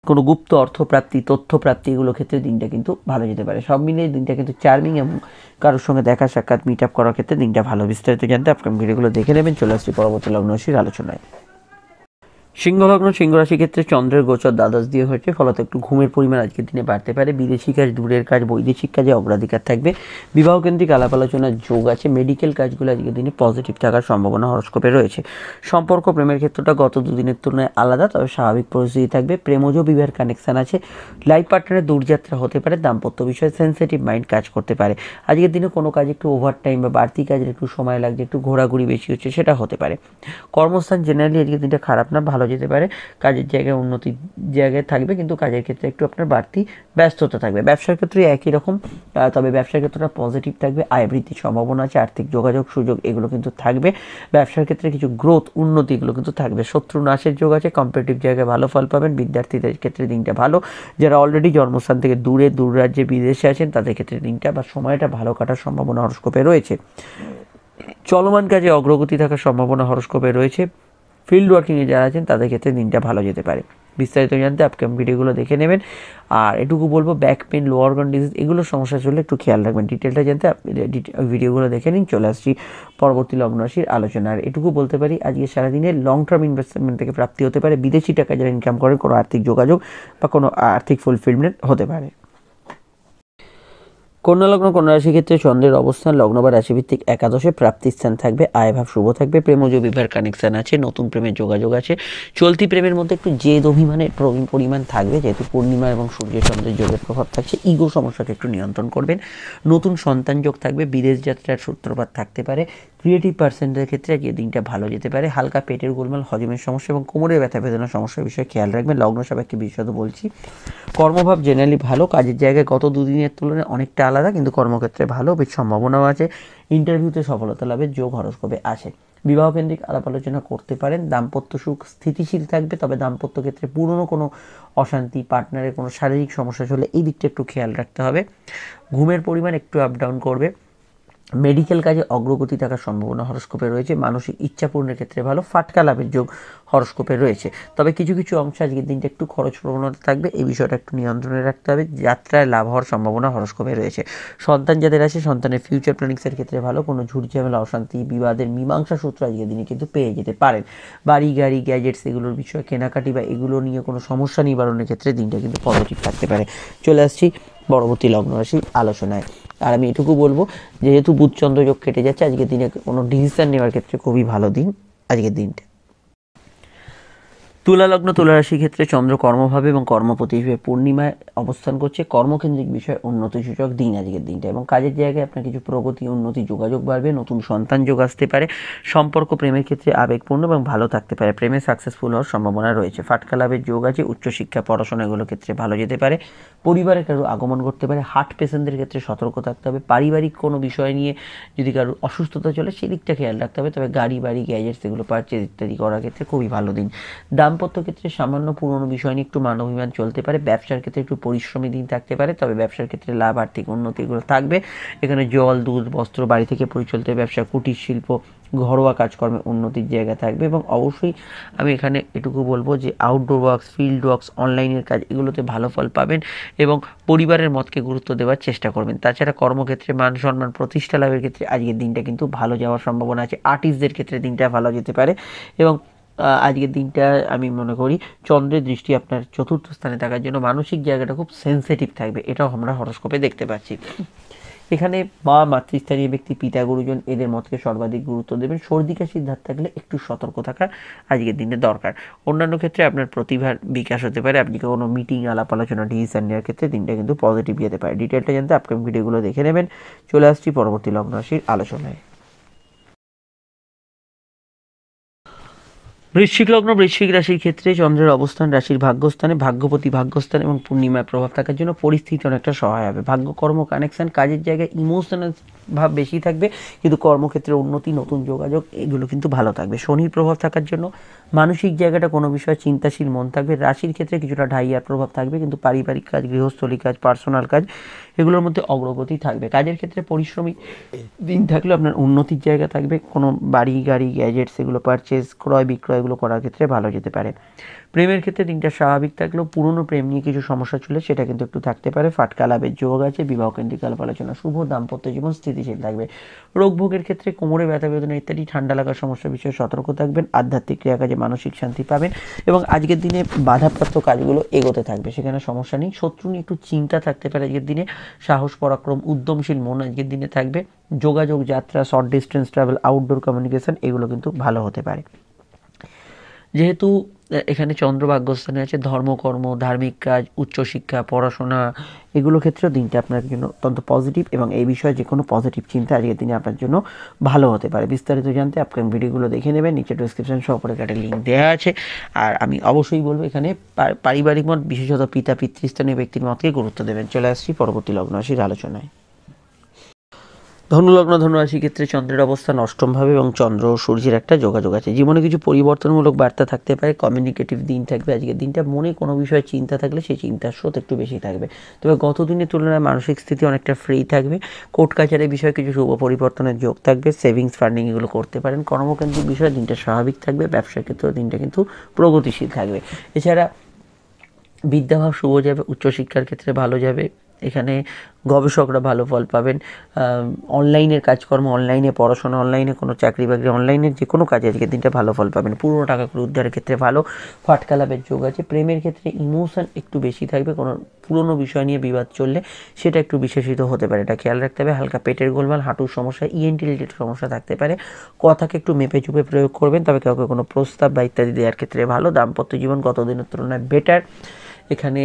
কোনো গুপ্ত অর্থপ্রাপ্তি, তথ্যপ্রাপ্তি এগুলো ক্ষেত্রে দিনটা কিন্তু ভালো যেতে পারে। সব মিলিয়ে দিনটা কিন্তু চার্মিং এবং কারোর সঙ্গে দেখা সাক্ষাৎ, মিট আপ করার ক্ষেত্রে দিনটা ভালো। বিস্তারিত জানতে আপকামিং ভিডিওগুলো দেখে নেবেন। চলে আসছি পরবর্তী লগ্ন রাশির আলোচনায়। সিংহলগ্ন, সিংহ রাশির ক্ষেত্রে চন্দ্রের গোচর দ্বাদশ দিয়ে হয়েছে, ফলত একটু ঘুমের পরিমাণ আজকের দিনে বাড়তে পারে। বিদেশি কাজ, দূরের কাজ, বৈদেশিক কাজে অগ্রাধিকার থাকবে। বিবাহকেন্দ্রিক আলাপ আলোচনার যোগ আছে। মেডিকেল কাজগুলো আজকের দিনে পজিটিভ থাকার সম্ভাবনা হরস্কোপে রয়েছে। সম্পর্ক, প্রেমের ক্ষেত্রটা গত দুদিনের তুলনায় আলাদা, তবে স্বাভাবিক পরিস্থিতি থাকবে। প্রেমজ বিবাহের কানেকশান আছে। লাইফ পার্টনারের দূরযাত্রা হতে পারে। দাম্পত্য বিষয়ে সেন্সিটিভ মাইন্ড কাজ করতে পারে। আজকের দিনে কোনো কাজ একটু ওভার টাইম বা বাড়তি কাজের একটু সময় লাগছে, একটু ঘোরাঘুরি বেশি হচ্ছে, সেটা হতে পারে। কর্মস্থান জেনারেলি আজকের দিনটা খারাপ না, ভালো যেতে পারে। কাজের জায়গায় উন্নতির জায়গায় থাকবে, কিন্তু কাজের ক্ষেত্রে একটু আপনার বাড়তি ব্যস্ততা থাকবে। ব্যবসার ক্ষেত্রে একই রকম, তবে ব্যবসার ক্ষেত্রটা পজিটিভ থাকবে। আয় বৃদ্ধির সম্ভাবনা আছে। আর্থিক যোগাযোগ, সুযোগ এগুলো কিন্তু থাকবে। ব্যবসার ক্ষেত্রে কিছু গ্রোথ, উন্নতি এগুলো কিন্তু থাকবে। শত্রু নাশের যোগ আছে। কম্পিটিটিভ জায়গায় ভালো ফল পাবেন। বিদ্যার্থীদের ক্ষেত্রে দিনটা ভালো। যারা অলরেডি জন্মস্থান থেকে দূরে, দূর রাজ্যে, বিদেশে আছেন তাদের ক্ষেত্রে দিনটা বা সময়টা ভালো কাটার সম্ভাবনা হরস্কোপে রয়েছে। চলমান কাজে অগ্রগতি থাকার সম্ভাবনা হরস্কোপে রয়েছে। ফিল্ড ওয়ার্কিংয়ে যারা আছেন তাদের ক্ষেত্রে দিনটা ভালো যেতে পারে। বিস্তারিত জানতে আপকামিং ভিডিওগুলো দেখে নেবেন। আর এটুকু বলবো, back pain, lower organ disease এগুলোর সমস্যা চললে একটু খেয়াল রাখবেন। ডিটেলটা জানতে ভিডিওগুলো দেখে নিন। চলে আসছি পরবর্তী লগ্ন রাশির আলোচনা। আর এটুকু বলতে পারি, আজকে সারাদিনে লং টার্ম ইনভেস্টমেন্ট থেকে প্রাপ্তি হতে পারে। বিদেশি টাকা যারা ইনকাম করেন, কোনো আর্থিক যোগাযোগ বা কোনো আর্থিক ফুলফিলমেন্ট হতে পারে। কন্যা লগ্ন, কন্যা রাশির ক্ষেত্রে চন্দ্রের অবস্থান লগ্ন বা রাশিভিত্তিক একাদশে প্রাপ্তিস্থান থাকবে। আয়ভাব শুভ থাকবে। প্রেমজ বিবাহের কানেকশান আছে। নতুন প্রেমের যোগাযোগ আছে। চলতি প্রেমের মধ্যে একটু জেদ অভিমানের পরিমাণ থাকবে, যেহেতু পূর্ণিমা এবং সূর্য চন্দ্রের যোগের প্রভাব থাকছে। ইগো সমস্যাকে একটু নিয়ন্ত্রণ করবেন। নতুন সন্তান যোগ থাকবে। বিদেশ যাত্রার সূত্রপাত থাকতে পারে। ক্রিয়েটিভ পার্সনদের ক্ষেত্রে আজকে দিনটা ভালো যেতে পারে। হালকা পেটের গোলমাল, হজমের সমস্যা এবং কোমরের ব্যথা বেদনার সমস্যার বিষয়ে খেয়াল রাখবেন। লগ্ন সাপেক্ষে বিশদ বলছি। কর্মভাব জেনারেলি ভালো। কাজের জায়গায় গত দুদিনের তুলনায় অনেকটা আলাদা, কিন্তু কর্মক্ষেত্রে ভালো, বেশ সম্ভাবনাও আছে। ইন্টারভিউতে সফলতা লাভের যোগ হরস্কোপে আছে। বিবাহকেন্দ্রিক আলাপ আলোচনা করতে পারেন। দাম্পত্য সুখ স্থিতিশীল থাকবে, তবে দাম্পত্য ক্ষেত্রে পুরনো কোনো অশান্তি, পার্টনারের কোনো শারীরিক সমস্যা চলে এই দিকটা একটু খেয়াল রাখতে হবে। ঘুমের পরিমাণ একটু আপ ডাউন করবে। মেডিকেল কাজে অগ্রগতি থাকার সম্ভাবনা হরস্কোপে রয়েছে। মানসিক ইচ্ছা পূরণের ক্ষেত্রে ভালো। ফাটকা লাভের যোগ হরস্কোপে রয়েছে। তবে কিছু কিছু অংশে আজকের দিনটা একটু খরচ প্রবণতা থাকবে, এই বিষয়টা একটু নিয়ন্ত্রণে রাখতে হবে। যাত্রায় লাভ হওয়ার সম্ভাবনা হরস্কোপে রয়েছে। সন্তান যাদের আছে, সন্তানের ফিউচার প্ল্যানিংসের ক্ষেত্রে ভালো। কোনো ঝুট ঝামেলা, অশান্তি, বিবাদের মীমাংসা সূত্র আজকের দিনে কিন্তু পেয়ে যেতে পারেন। বাড়ি, গাড়ি, গ্যাজেটস এগুলোর বিষয়ে কেনাকাটি বা এগুলো নিয়ে কোনো সমস্যা নিবারণের ক্ষেত্রে দিনটা কিন্তু পজিটিভ থাকতে পারে। চলে আসছি পরবর্তী লগ্ন রাশি আলোচনায়। আর আমি এটুকু বলবো, যেহেতু বুধচন্দ্র যোগ কেটে যাচ্ছে, আজকের দিনে কোনো ডিসিশন নেওয়ার ক্ষেত্রে খুবই ভালো দিন আজকের দিনটা। তুলা লগ্ন তুলা রাশির ক্ষেত্রে চন্দ্র কর্মভাবে এবং কর্মপতি হিসেবে পূর্ণিমায় অবস্থান করছে। কর্মকেন্দ্রিক বিষয় উন্নতি সূচক দিন আজকের দিনটা, এবং কাজের জায়গায় আপনার কিছু প্রগতি উন্নতি যোগাযোগ বাড়বে, নতুন সন্তান যোগ আসতে পারে। সম্পর্ক প্রেমের ক্ষেত্রে আবেগপূর্ণ এবং ভালো থাকতে পারে, প্রেমে সাকসেসফুল হওয়ার সম্ভাবনা রয়েছে। ফাটকা লাভের যোগ আছে, উচ্চশিক্ষা পড়াশোনা এগুলোর ক্ষেত্রে ভালো যেতে পারে। পরিবারে কারো আগমন করতে পারে। হার্ট পেশেন্টদের ক্ষেত্রে সতর্ক থাকতে হবে। পারিবারিক কোনো বিষয় নিয়ে যদি কারোর অসুস্থতা চলে সেই দিকটা খেয়াল রাখতে হবে। তবে গাড়ি বাড়ি গ্যাজেটস এগুলো পারচেজ ইত্যাদি করার ক্ষেত্রে খুবই ভালো দিন। দাম্পত্য ক্ষেত্রে সামান্য পুরনো বিষয় নিয়ে একটু মানবিমান চলতে পারে। ব্যবসার ক্ষেত্রে একটু পরিশ্রমী দিন থাকতে পারে, তবে ব্যবসার ক্ষেত্রে লাভ আর্থিক উন্নতি এগুলো থাকবে। এখানে জল দুধ বস্ত্র বাড়ি থেকে পরিচালিত ব্যবসা কুটির শিল্প ঘরোয়া কাজকর্মে উন্নতির জায়গা থাকবে। এবং অবশ্যই আমি এখানে এটুকু বলবো যে আউটডোর ওয়ার্কস ফিল্ড ওয়ার্কস অনলাইনের কাজ এগুলোতে ভালো ফল পাবেন এবং পরিবারের মতকে গুরুত্ব দেওয়ার চেষ্টা করবেন। তাছাড়া কর্মক্ষেত্রে মান সম্মান প্রতিষ্ঠা লাভের ক্ষেত্রে আজকের দিনটা কিন্তু ভালো যাওয়ার সম্ভাবনা আছে। আর্টিস্টদের ক্ষেত্রে দিনটা ভালো যেতে পারে এবং আজকের দিনটা আমি মনে করি চন্দ্রের দৃষ্টি আপনার চতুর্থ স্থানে থাকার জন্য মানসিক জায়গাটা খুব সেন্সিটিভ থাকবে, এটাও আমরা হরোস্কোপে দেখতে পাচ্ছি। এখানে মা মাতৃস্থানীয় ব্যক্তি পিতা গুরুজন এদের মতকে সর্বাধিক গুরুত্ব দেবেন। সর্দি কাশির ধার থাকলে একটু সতর্ক থাকা আজকের দিনে দরকার। অন্যান্য ক্ষেত্রে আপনার প্রতিভার বিকাশ হতে পারে। আপনি কোনো মিটিং আলাপ আলোচনা ডিসিশন নেওয়ার ক্ষেত্রে দিনটা কিন্তু পজিটিভ যেতে পারে। ডিটেলটা জানতে আপকামিং ভিডিওগুলো দেখে নেবেন। চলে আসছি পরবর্তী লগ্ন রাশির আলোচনায়। বৃশ্চিক লগ্ন বৃশ্চিক রাশির ক্ষেত্রে চন্দ্রের অবস্থান রাশির ভাগ্যস্থানে, ভাগ্যপতি ভাগ্যস্থান এবং পূর্ণিমায় প্রভাব থাকার জন্য পরিস্থিতি অনেকটা সহায় হবে। ভাগ্য কর্ম কানেকশন কাজের জায়গায় ইমোশনাল ভাব বেশি থাকবে, কিন্তু কর্মক্ষেত্রে উন্নতি নতুন যোগাযোগ এগুলো কিন্তু ভালো থাকবে। শনির প্রভাব থাকার জন্য মানসিক জায়গাটা কোনো বিষয়ে চিন্তাশীল মন থাকবে। রাশির ক্ষেত্রে কিছুটা ঢাইয়ার প্রভাব থাকবে, কিন্তু পারিবারিক কাজ গৃহস্থলী কাজ পার্সোনাল কাজ এগুলোর মধ্যে অগ্রগতি থাকবে। কাজের ক্ষেত্রে পরিশ্রমী দিন থাকলেও আপনার উন্নতির জায়গা থাকবে। কোনো বাড়ি গাড়ি গ্যাজেটস এগুলো পারচেজ ক্রয় বিক্রয় এগুলো করার ক্ষেত্রে ভালো যেতে পারে। প্রেমের ক্ষেত্রে দিনটা স্বাভাবিক থাকলেও পুরনো প্রেম নিয়ে কিছু সমস্যা চলে সেটা কিন্তু একটু থাকতে পারে। ফাটকা লাভের যোগ আছে। বিবাহ কেন্দ্রিক আলাপ আলোচনা শুভ। দাম্পত্য জীবন স্থিতিশীল থাকবে। রোগ ভোগের ক্ষেত্রে কোমরে ব্যথা বেদনা ইত্যাদি ঠান্ডা লাগার সমস্যা বিষয়ে সতর্ক থাকবেন। আধ্যাত্মিক ক্রিয়াকাজে মানসিক শান্তি পাবেন এবং আজকের দিনে বাধাপ্রাপ্ত কাজগুলো এগোতে থাকবে, সেখানে সমস্যা নেই। শত্রু নিয়ে একটু চিন্তা থাকতে পারে আজকের দিনে। সাহস পরাক্রম উদ্যমশীল মন আজকের দিনে থাকবে। যোগাযোগ যাত্রা short distance travel outdoor communication এগুলো কিন্তু ভালো হতে পারে। যেহেতু এখানে চন্দ্র ভাগ্যস্থানে আছে, ধর্মকর্ম ধার্মিক কাজ উচ্চশিক্ষা পড়াশোনা এগুলো ক্ষেত্রেও দিনটা আপনার জন্য অত্যন্ত পজিটিভ এবং এই বিষয়ে যে কোনো পজিটিভ চিন্তা আজকের দিনে আপনার জন্য ভালো হতে পারে। বিস্তারিত জানতে আপকামিং ভিডিওগুলো দেখে নেবেন, নিচে ডিসক্রিপশন সহ উপরে একটা লিঙ্ক দেওয়া আছে। আর আমি অবশ্যই বলবো এখানে পারিবারিক মত বিশেষত পিতা পিতৃস্থানীয় ব্যক্তির মতকে গুরুত্ব দেবেন। চলে আসছি পরবর্তী লগ্ন রাশির আলোচনায়। ধনুলগ্ন ধনুরাশির ক্ষেত্রে চন্দ্রের অবস্থান অষ্টমভাবে এবং চন্দ্র ও সূর্যের একটা যোগাযোগ আছে। জীবনে কিছু পরিবর্তনমূলক বার্তা থাকতে পারে। কমিউনিকেটিভ দিন থাকবে আজকের দিনটা। মনে কোনো বিষয়ে চিন্তা থাকলে সেই চিন্তার স্রোত একটু বেশি থাকবে, তবে গত দিনের তুলনায় মানসিক স্থিতি অনেকটা ফ্রি থাকবে। কোর্ট কাছারির বিষয়ে কিছু শুভ পরিবর্তনের যোগ থাকবে। সেভিংস ফান্ডিং এগুলো করতে পারেন। কর্মকেন্দ্রিক বিষয়ে দিনটা স্বাভাবিক থাকবে। ব্যবসার ক্ষেত্রেও দিনটা কিন্তু প্রগতিশীল থাকবে। এছাড়া বিদ্যাভাব শুভ যাবে। উচ্চশিক্ষার ক্ষেত্রে ভালো যাবে। এখানে গবেষকরা ভালো ফল পাবেন। অনলাইনের কাজকর্ম অনলাইনে পড়াশোনা অনলাইনে কোনো চাকরি বাকরি অনলাইনের যে কোনো কাজে আজকের দিনটা ভালো ফল পাবেন। পুরনো টাকা করে উদ্ধারের ক্ষেত্রে ভালো। ফাটকা লাভের যোগ আছে। প্রেমের ক্ষেত্রে ইমোশন একটু বেশি থাকবে। কোনো পুরনো বিষয় নিয়ে বিবাদ চললে সেটা একটু বিশেষিত হতে পারে, এটা খেয়াল রাখতে হবে। হালকা পেটের গোলমাল হাঁটুর সমস্যা ইএনটি রিলেটেড সমস্যা থাকতে পারে। কথাকে একটু মেপে চুপে প্রয়োগ করবেন, তবে কাউকে কোনো প্রস্তাব বা ইত্যাদি দেওয়ার ক্ষেত্রে ভালো। দাম্পত্য জীবন গত দিনের তুলনায় বেটার। এখানে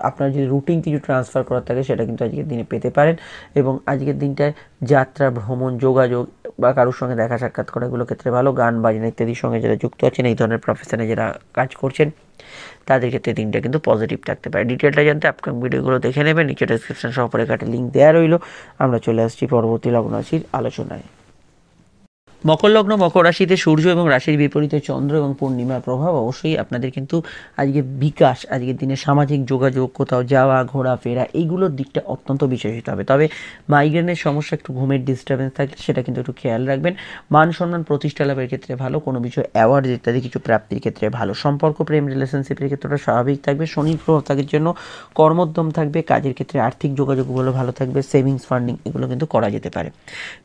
আপনার যদি রুটিন কিছু ট্রান্সফার করার থাকে সেটা কিন্তু আজকের দিনে পেতে পারেন এবং আজকের দিনটায় যাত্রা ভ্রমণ যোগাযোগ বা কারোর সঙ্গে দেখা সাক্ষাৎ করা এগুলো ক্ষেত্রে ভালো। গান বাজনা ইত্যাদির সঙ্গে যারা যুক্ত আছেন এই ধরনের প্রফেশনে যারা কাজ করছেন তাদের ক্ষেত্রে দিনটা কিন্তু পজিটিভ থাকতে পারে। ডিটেলটা জানতে আপকামিং ভিডিওগুলো দেখে নেবেন, নিচে ডেসক্রিপশন সহ পরে একটা লিঙ্ক দেওয়া রইল। আমরা চলে আসছি পরবর্তী লগ্ন রাশির আলোচনায়। মকর লগ্ন মকর রাশিতে সূর্য এবং রাশির বিপরীতে চন্দ্র এবং পূর্ণিমার প্রভাব অবশ্যই আপনাদের কিন্তু আজকে বিকাশ আজকের দিনে সামাজিক যোগাযোগ কোথাও যাওয়া ঘোরাফেরা এইগুলোর দিকটা অত্যন্ত বিশেষিত হবে। তবে মাইগ্রেনের সমস্যা একটু ঘুমের ডিস্টার্বেন্স থাকলে সেটা কিন্তু একটু খেয়াল রাখবেন। মান সম্মান প্রতিষ্ঠা লাভের ক্ষেত্রে ভালো। কোনো বিষয় অ্যাওয়ার্ড ইত্যাদি কিছু প্রাপ্তির ক্ষেত্রে ভালো। সম্পর্ক প্রেম রিলেশনশিপের ক্ষেত্রে স্বাভাবিক থাকবে। শনির প্রভাব থাকার জন্য কর্মোদ্যম থাকবে। কাজের ক্ষেত্রে আর্থিক যোগাযোগগুলো ভালো থাকবে। সেভিংস ফান্ডিং এগুলো কিন্তু করা যেতে পারে।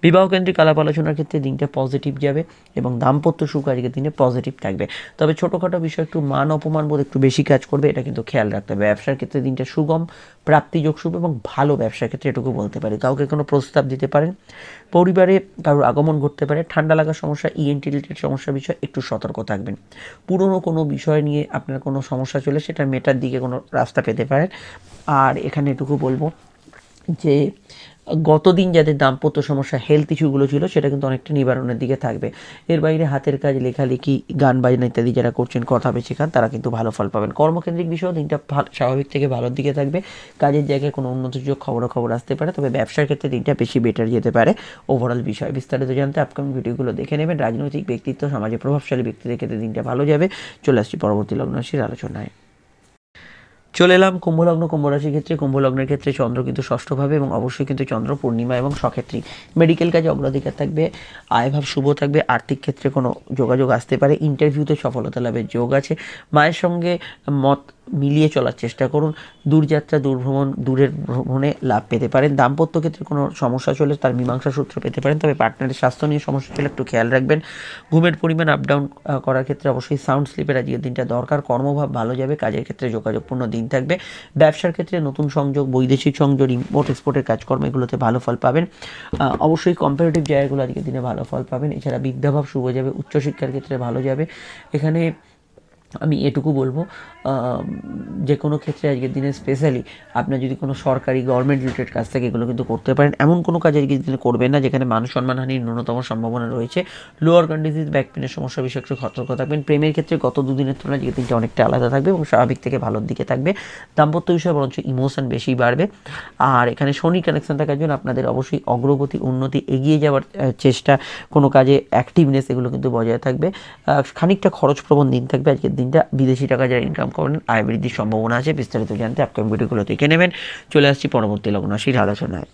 বিবাহ কেন্দ্রিক আলাপ আলোচনার ক্ষেত্রে দিনটা পজিটিভ যাবে এবং দাম্পত্য সুখ আজকের দিনে পজিটিভ থাকবে। তবে ছোটোখাটো বিষয় একটু মান অপমান বোধ একটু বেশি কাজ করবে, এটা কিন্তু খেয়াল রাখতে হবে। ব্যবসার ক্ষেত্রে দিনটা সুগম, প্রাপ্তিযোগ শুভ এবং ভালো ব্যবসার ক্ষেত্রে এটুকু বলতে পারি। কাউকে কোনো প্রস্তাব দিতে পারেন, পরিবারে কারোর আগমন ঘটতে পারে, ঠান্ডা লাগার সমস্যা, ইএনটি রিলেটেড সমস্যার বিষয়ে একটু সতর্ক থাকবেন। পুরনো কোনো বিষয় নিয়ে আপনার কোনো সমস্যা চলে সেটা মেটার দিকে কোনো রাস্তা পেতে পারেন। আর এখানে এটুকু বলবো যে গতদিন যাদের দাম্পত্য সমস্যা, হেলথ ইস্যুগুলো ছিল সেটা কিন্তু অনেকটা নিবারণের দিকে থাকবে। এর বাইরে হাতের কাজ, লেখালেখি, গান বাজনা ইত্যাদি যারা করছেন, কথা বেছে খান, তারা কিন্তু ভালো ফল পাবেন। কর্মকেন্দ্রিক বিষয়েও দিনটা স্বাভাবিক থেকে ভালোর দিকে থাকবে। কাজের জায়গায় কোনো উন্নতিযোগ খবর আসতে পারে, তবে ব্যবসার ক্ষেত্রে দিনটা বেশি বেটার যেতে পারে ওভারঅল বিষয়। বিস্তারিত জানতে আপকামিং ভিডিওগুলো দেখে নেবেন। রাজনৈতিক ব্যক্তিত্ব, সমাজে প্রভাবশালী ব্যক্তিদের ক্ষেত্রে দিনটা ভালো যাবে। চলে আসছি পরবর্তী লগ্ন রাশির আলোচনায়। চলে এলাম কুম্ভলগ্ন, কুম্ভ রাশির ক্ষেত্রে। কুম্ভলগ্নের ক্ষেত্রে চন্দ্র কিন্তু ষষ্ঠভাবে এবং অবশ্যই কিন্তু চন্দ্র পূর্ণিমা এবং সক্ষেত্রী। মেডিকেল কাজে অগ্রাধিকার থাকবে, আয়ভাব শুভ থাকবে, আর্থিক ক্ষেত্রে কোনো যোগাযোগ আসতে পারে, ইন্টারভিউতে সফলতা লাভের যোগ আছে। মায়ের সঙ্গে মত মিলিয়ে চলার চেষ্টা করুন। দূরযাত্রা, দূরভ্রমণ, দূরের ভ্রমণে লাভ পেতে পারেন। দাম্পত্য ক্ষেত্রে কোনো সমস্যা চলে তার মীমাংসা সূত্র পেতে পারেন, তবে পার্টনারের স্বাস্থ্য নিয়ে সমস্যা চলে একটু খেয়াল রাখবেন। ঘুমের পরিমাণ আপ ডাউন করার ক্ষেত্রে অবশ্যই সাউন্ড স্লিপের আজকের দিনটা দরকার। কর্মভাব ভালো যাবে, কাজের ক্ষেত্রে যোগাযোগপূর্ণ দিন থাকবে। ব্যবসার ক্ষেত্রে নতুন সংযোগ, বৈদেশিক সংযোগ, ইম্পোর্ট এক্সপোর্টের কাজকর্ম এগুলোতে ভালো ফল পাবেন। অবশ্যই কম্পারেটিভ জায়গাগুলো আজকের দিনে ভালো ফল পাবেন। এছাড়া বিদ্যাভাব শুভ যাবে, উচ্চশিক্ষার ক্ষেত্রে ভালো যাবে। এখানে আমি এটুকু বলবো, যে কোনো ক্ষেত্রে আজকের দিনে স্পেশালি আপনার যদি কোনো সরকারি গভর্নমেন্ট রিলেটেড কাজ থাকে এগুলো কিন্তু করতে পারেন। এমন কোনো কাজ আজকের দিনে করবেন না যেখানে মান সম্মানহানির ন্যূনতম সম্ভাবনা রয়েছে। লোয়ার গান ডিজিজ, ব্যাক পেনের সমস্যা বিষয়ে একটু সতর্ক থাকবেন। প্রেমের ক্ষেত্রে গত দুদিনের তুলনায় আজকের দিনটা অনেকটা আলাদা থাকবে এবং স্বাভাবিক থেকে ভালোর দিকে থাকবে। দাম্পত্য বিষয়ে বরঞ্চ ইমোশন বেশি বাড়বে। আর এখানে শনি কানেকশন থাকার জন্য আপনাদের অবশ্যই অগ্রগতি, উন্নতি, এগিয়ে যাওয়ার চেষ্টা, কোনো কাজে অ্যাক্টিভনেস এগুলো কিন্তু বজায় থাকবে। খানিকটা খরচপ্রবণ দিন থাকবে আজকের দিনটা। বিদেশি টাকা যারা ইনকাম করেন আয় বৃদ্ধির সম্ভাবনা আছে। বিস্তারিত জানতে আপকামিং ভিডিওগুলো দেখে নেবেন। চলে আসছি পরবর্তী লগ্ন রাশির আলোচনায়।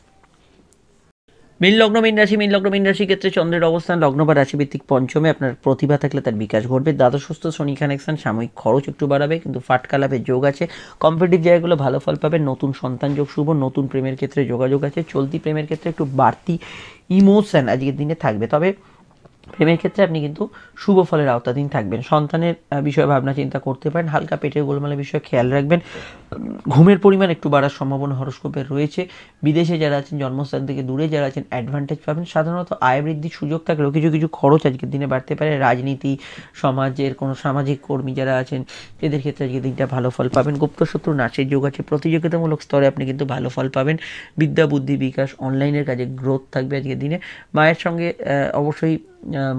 মীন লগ্ন, মীন রাশি। মীন লগ্ন, মীন রাশির ক্ষেত্রে চন্দ্রের অবস্থান লগ্ন বা রাশিভিত্তিক পঞ্চমে। আপনার প্রতিভা থাকলে তার বিকাশ ঘটবে। দ্বাদশস্থ শনি কানেকশন সাময়িক খরচ একটু বাড়াবে, কিন্তু ফাটকা লাভের যোগ আছে। কম্পিটিটিভ জায়গাগুলো ভালো ফল পাবেন। নতুন সন্তান যোগ শুভ, নতুন প্রেমের ক্ষেত্রে যোগাযোগ আছে। চলতি প্রেমের ক্ষেত্রে একটু বাড়তি ইমোশন আজকের দিনে থাকবে, তবে প্রেমের ক্ষেত্রে আপনি কিন্তু শুভ ফলের আওতাধীন থাকবেন। সন্তানের বিষয়ে ভাবনা চিন্তা করতে পারেন। হালকা পেটের গোলমালের বিষয়ে খেয়াল রাখবেন। ঘুমের পরিমাণ একটু বাড়ার সম্ভাবনা হরস্কোপের রয়েছে। বিদেশে যারা আছেন, জন্মস্থান থেকে দূরে যারা আছেন, অ্যাডভান্টেজ পাবেন। সাধারণত আয় বৃদ্ধির সুযোগ থাকলেও কিছু কিছু খরচ আজকের দিনে বাড়তে পারে। রাজনীতি, সমাজের কোনো সামাজিক কর্মী যারা আছেন এদের ক্ষেত্রে আজকের দিনটা ভালো ফল পাবেন। গুপ্তশত্রু নাশের যোগ আছে। প্রতিযোগিতামূলক স্তরে আপনি কিন্তু ভালো ফল পাবেন। বিদ্যা, বুদ্ধি, বিকাশ, অনলাইনের কাজে গ্রোথ থাকবে আজকের দিনে। মায়ের সঙ্গে অবশ্যই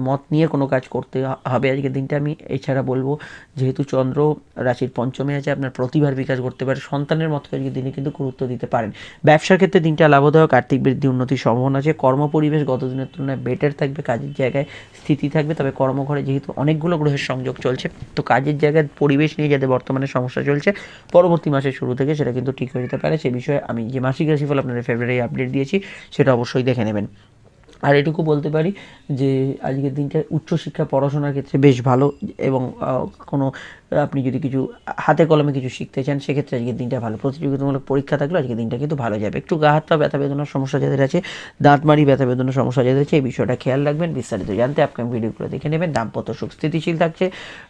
মত নিয়ে কোনো কাজ করতে হবে আজকের দিনটা। আমি এছাড়া বলবো, যেহেতু চন্দ্র রাশির পঞ্চমে আছে, আপনার প্রতিভার বিকাশ করতে পারে। সন্তানের মতো আজকের দিনে কিন্তু গুরুত্ব দিতে পারেন। ব্যবসার ক্ষেত্রে দিনটা লাভদায়ক, আর্থিক বৃদ্ধি, উন্নতির সম্ভাবনা আছে। কর্মপরিবেশ গত দিনের তুলনায় বেটার থাকবে। কাজের জায়গায় স্থিতি থাকবে, তবে কর্মঘরে যেহেতু অনেকগুলো গ্রহের সংযোগ চলছে, তো কাজের জায়গায় পরিবেশ নিয়ে যাতে বর্তমানে সমস্যা চলছে, পরবর্তী মাসের শুরু থেকে সেটা কিন্তু ঠিক হয়ে যেতে পারে। সে বিষয়ে আমি যে মাসিক রাশিফল আপনাদের ফেব্রুয়ারি আপডেট দিয়েছি সেটা অবশ্যই দেখে নেবেন। আর এটুকু বলতে পারি যে আজকের দিনটা উচ্চশিক্ষা পড়াশোনার ক্ষেত্রে বেশ ভালো, এবং কোনো আপনি যদি কিছু হাতে কলমে কিছু শিখতে চান সেক্ষেত্রে আজকের দিনটা ভালো। প্রতিযোগিতামূলক পরীক্ষা থাকলেও আজকের দিনটা কিন্তু ভালো যাবে। একটু গা হাত পা ব্যথা বেদনার সমস্যা যাদের আছে, দাঁতমারি ব্যথা বেদনার সমস্যা যাদের আছে, এই বিষয়টা খেয়াল রাখবেন। বিস্তারিত জানতে আপকামিং ভিডিওগুলো দেখে নেবেন। দাম্পত্য সুখ স্থিতিশীল থাকছে।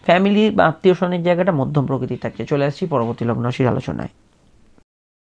ফ্যামিলি বা আত্মীয় স্বজনের জায়গাটা মধ্যম প্রকৃতির থাকছে। চলে আসছি পরবর্তী লগ্ন রাশির আলোচনায়।